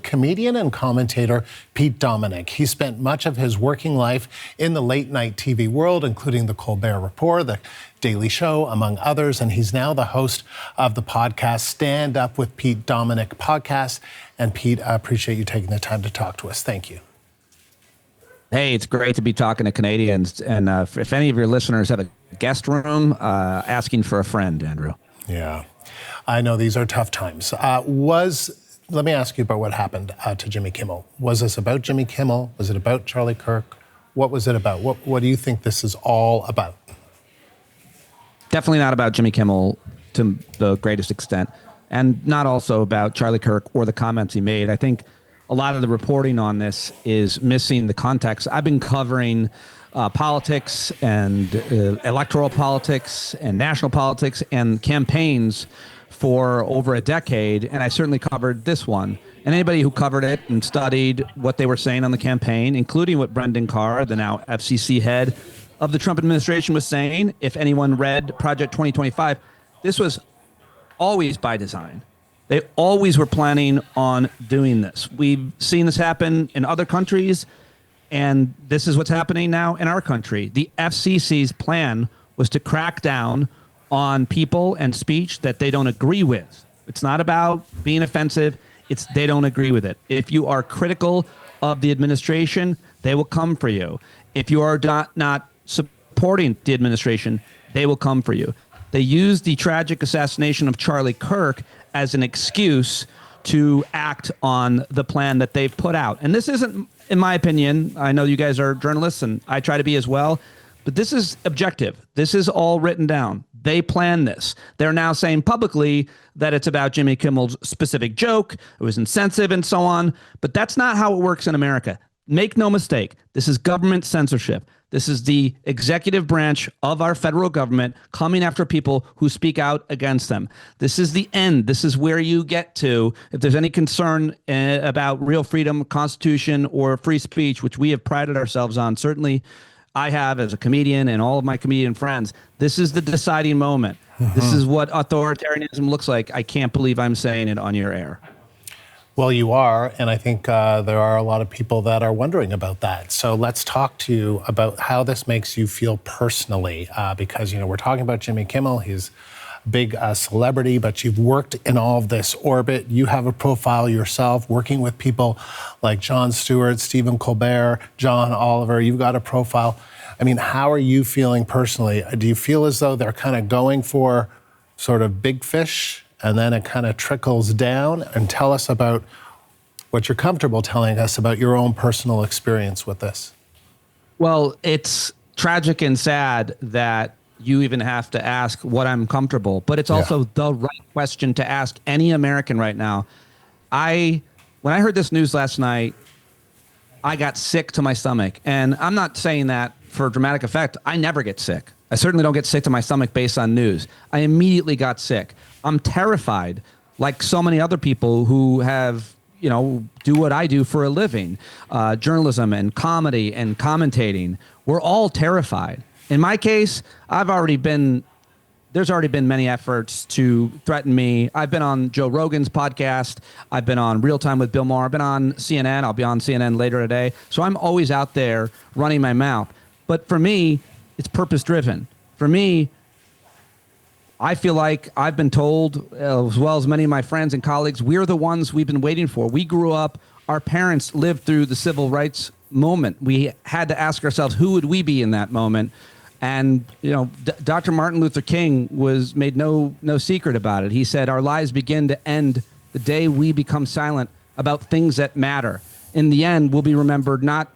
comedian and commentator Pete Dominick. He spent much of his working life in the late-night TV world, including The Colbert Report, The Daily Show, among others, and he's now the host of the podcast Stand Up with Pete Dominick podcast. And Pete, I appreciate you taking the time to talk to us. Thank you. Hey, it's great to be talking to Canadians. And if any of your listeners have a guest room, asking for a friend, Andrew. Yeah, I know these are tough times. Let me ask you about what happened to Jimmy Kimmel. Was this about Jimmy Kimmel? Was it about Charlie Kirk? What was it about? What do you think this is all about? Definitely not about Jimmy Kimmel to the greatest extent, and not also about Charlie Kirk or the comments he made. I think a lot of the reporting on this is missing the context. I've been covering politics and electoral politics and national politics and campaigns for over a decade, and I certainly covered this one. And anybody who covered it and studied what they were saying on the campaign, including what Brendan Carr, the now FCC head of the Trump administration, was saying, if anyone read Project 2025, this was always by design. They always were planning on doing this. We've seen this happen in other countries, and this is what's happening now in our country. The FCC's plan was to crack down on people and speech that they don't agree with. It's not about being offensive. It's they don't agree with it. If you are critical of the administration, they will come for you. If you are not supporting the administration, they will come for you. They used the tragic assassination of Charlie Kirk as an excuse to act on the plan that they've put out. And this isn't, in my opinion, I know you guys are journalists and I try to be as well, but this is objective. This is all written down. They planned this. They're now saying publicly that it's about Jimmy Kimmel's specific joke. It was insensitive and so on. But that's not how it works in America. Make no mistake. This is government censorship. This is the executive branch of our federal government coming after people who speak out against them. This is the end. This is where you get to. If there's any concern about real freedom, Constitution, or free speech, which we have prided ourselves on, certainly I have as a comedian and all of my comedian friends, this is the deciding moment. This is what authoritarianism looks like. I can't believe I'm saying it on your air. Well, you are, and I think there are a lot of people that are wondering about that. So let's talk to you about how this makes you feel personally, because, you know, we're talking about Jimmy Kimmel. He's a big celebrity, but you've worked in all of this orbit. You have a profile yourself, working with people like Jon Stewart, Stephen Colbert, John Oliver. You've got a profile. I mean, how are you feeling personally? Do you feel as though they're kind of going for sort of big fish, and then it kind of trickles down? And tell us about what you're comfortable telling us about your own personal experience with this. Well, it's tragic and sad that you even have to ask what I'm comfortable, but it's also the right question to ask any American right now. When I heard this news last night, I got sick to my stomach. And I'm not saying that for dramatic effect. I never get sick. I certainly don't get sick to my stomach based on news. I immediately got sick. I'm terrified, like so many other people who have, you know, do what I do for a living, journalism and comedy and commentating. We're all terrified. In my case, there's already been many efforts to threaten me. I've been on Joe Rogan's podcast. I've been on Real Time with Bill Maher. I've been on CNN. I'll be on CNN later today. So I'm always out there running my mouth. But for me, it's purpose-driven. For me, I feel like I've been told, as well as many of my friends and colleagues, we're the ones we've been waiting for. We grew up, our parents lived through the civil rights moment. We had to ask ourselves, who would we be in that moment? And, you know, Dr. Martin Luther King made no secret about it. He said, our lives begin to end the day we become silent about things that matter. In the end, we'll be remembered not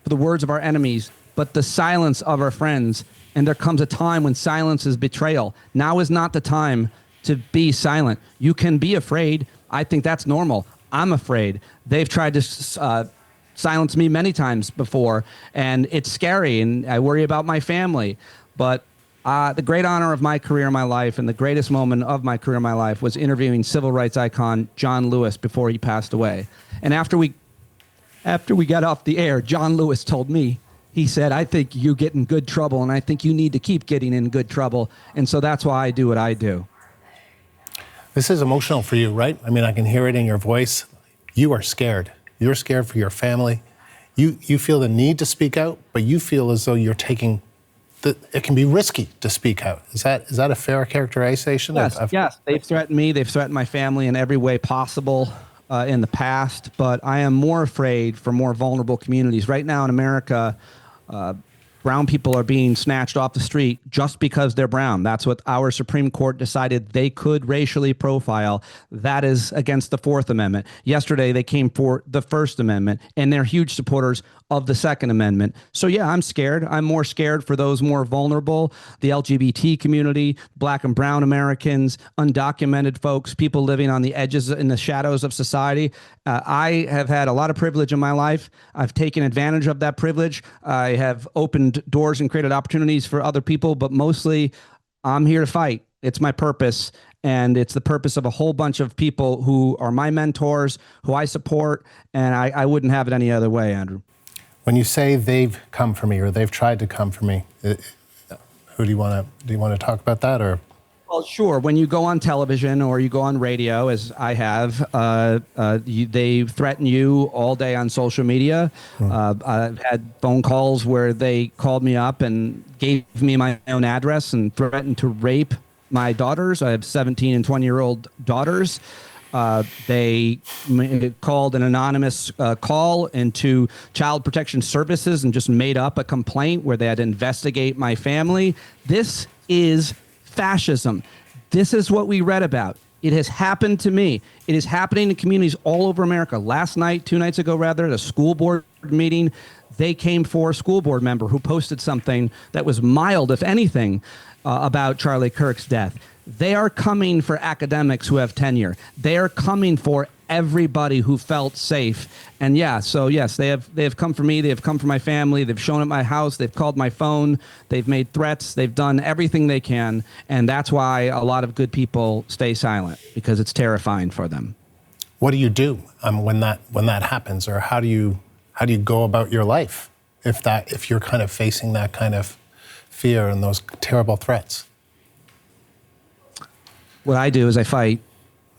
for the words of our enemies, but the silence of our friends. And there comes a time when silence is betrayal. Now is not the time to be silent. You can be afraid. I think that's normal. I'm afraid. They've tried to silence me many times before, and it's scary, and I worry about my family. But the great honor of my career in my life and the greatest moment of my career in my life was interviewing civil rights icon John Lewis before he passed away. And after we got off the air, John Lewis told me, he said, I think you get in good trouble, and I think you need to keep getting in good trouble. And so that's why I do what I do. This is emotional for you, right? I mean, I can hear it in your voice. You are scared. You're scared for your family. You feel the need to speak out, but you feel as though you're taking it can be risky to speak out. Is that a fair characterization? Yes, yes. They've threatened me. They've threatened my family in every way possible in the past. But I am more afraid for more vulnerable communities. Right now in America, brown people are being snatched off the street just because they're brown. That's what our Supreme Court decided they could racially profile. That is against the Fourth Amendment. Yesterday, they came for the First Amendment, and they're huge supporters of the Second Amendment. So yeah, I'm scared. I'm more scared for those more vulnerable, the LGBT community, Black and brown Americans, undocumented folks, people living on the edges in the shadows of society. I have had a lot of privilege in my life. I've taken advantage of that privilege. I have opened doors and created opportunities for other people, but mostly I'm here to fight. It's my purpose. And it's the purpose of a whole bunch of people who are my mentors, who I support, and I wouldn't have it any other way, Andrew. When you say they've come for me or they've tried to come for me, who do you want to talk about that, or? Well, sure. When you go on television or you go on radio, as I have, they threaten you all day on social media. I've had phone calls where they called me up and gave me my own address and threatened to rape my daughters. I have 17 and 20-year-old daughters. They called an anonymous call into Child Protection Services and just made up a complaint where they had to investigate my family. This is fascism. This is what we read about. It has happened to me. It is happening in communities all over America. Last night, 2 nights ago, rather, at a school board meeting, they came for a school board member who posted something that was mild, if anything, about Charlie Kirk's death. They are coming for academics who have tenure. They are coming for everybody who felt safe. And yeah, so yes, they have come for me. They have come for my family. They've shown up my house. They've called my phone. They've made threats. They've done everything they can. And that's why a lot of good people stay silent, because it's terrifying for them. What do you do when that happens, or how do you go about your life if you're kind of facing that kind of fear and those terrible threats? What I do is I fight.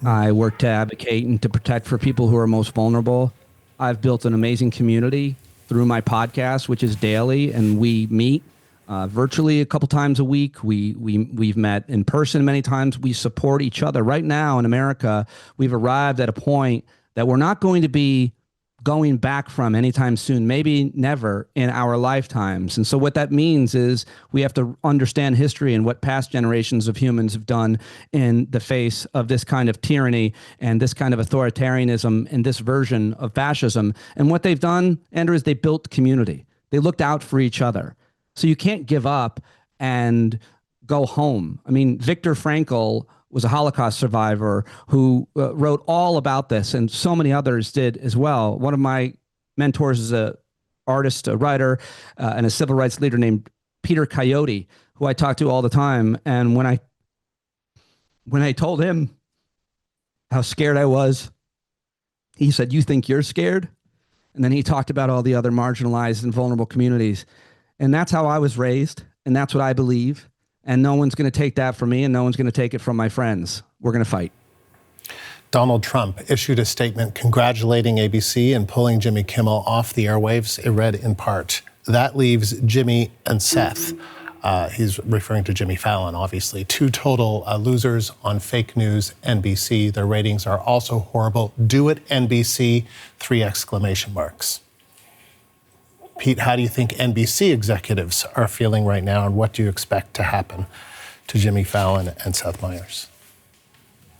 I work to advocate and to protect for people who are most vulnerable. I've built an amazing community through my podcast, which is daily, and we meet virtually a couple times a week. We've met in person many times. We support each other. Right now in America, we've arrived at a point that we're not going to be going back from anytime soon, maybe never in our lifetimes. And so what that means is we have to understand history and what past generations of humans have done in the face of this kind of tyranny and this kind of authoritarianism and this version of fascism. And what they've done, Andrew, is they built community. They looked out for each other. So you can't give up and go home. I mean, Viktor Frankl was a Holocaust survivor who wrote all about this, and so many others did as well. One of my mentors is an artist, a writer, and a civil rights leader named Peter Coyote, who I talk to all the time. And when I told him how scared I was, he said, "You think you're scared?" And then he talked about all the other marginalized and vulnerable communities. And that's how I was raised, and that's what I believe. And no one's going to take that from me, and no one's going to take it from my friends. We're going to fight. Donald Trump issued a statement congratulating ABC and pulling Jimmy Kimmel off the airwaves. It read in part, "That leaves Jimmy and Seth." He's referring to Jimmy Fallon, obviously. Two total losers on fake news NBC. Their ratings are also horrible. Do it, NBC, 3 exclamation marks. Pete, how do you think NBC executives are feeling right now, and what do you expect to happen to Jimmy Fallon and Seth Meyers?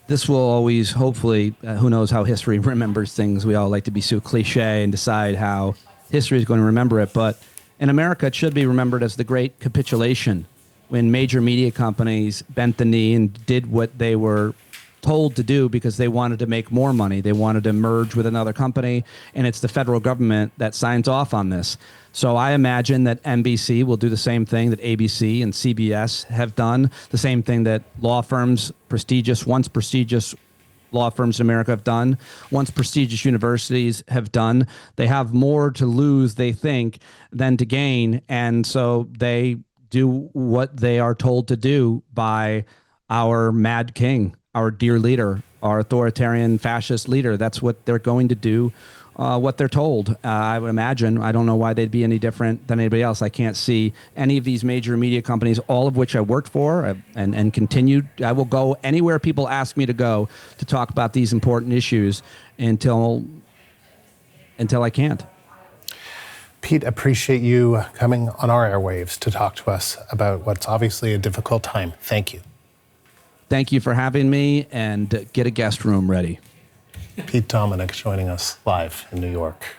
This will always, hopefully, who knows how history remembers things. We all like to be so cliche and decide how history is going to remember it. But in America, it should be remembered as the great capitulation, when major media companies bent the knee and did what they were told to do because they wanted to make more money. They wanted to merge with another company, and it's the federal government that signs off on this. So I imagine that NBC will do the same thing that ABC and CBS have done, the same thing that law firms, once prestigious law firms in America have done, once prestigious universities have done. They have more to lose, they think, than to gain, and so they do what they are told to do by our mad king. our dear leader, our authoritarian fascist leader. That's what they're going to do, what they're told. I would imagine. I don't know why they'd be any different than anybody else. I can't see any of these major media companies, all of which I worked for and continued. I will go anywhere people ask me to go to talk about these important issues until I can't. Pete, appreciate you coming on our airwaves to talk to us about what's obviously a difficult time. Thank you. Thank you for having me, and get a guest room ready. Pete Dominick joining us live in New York.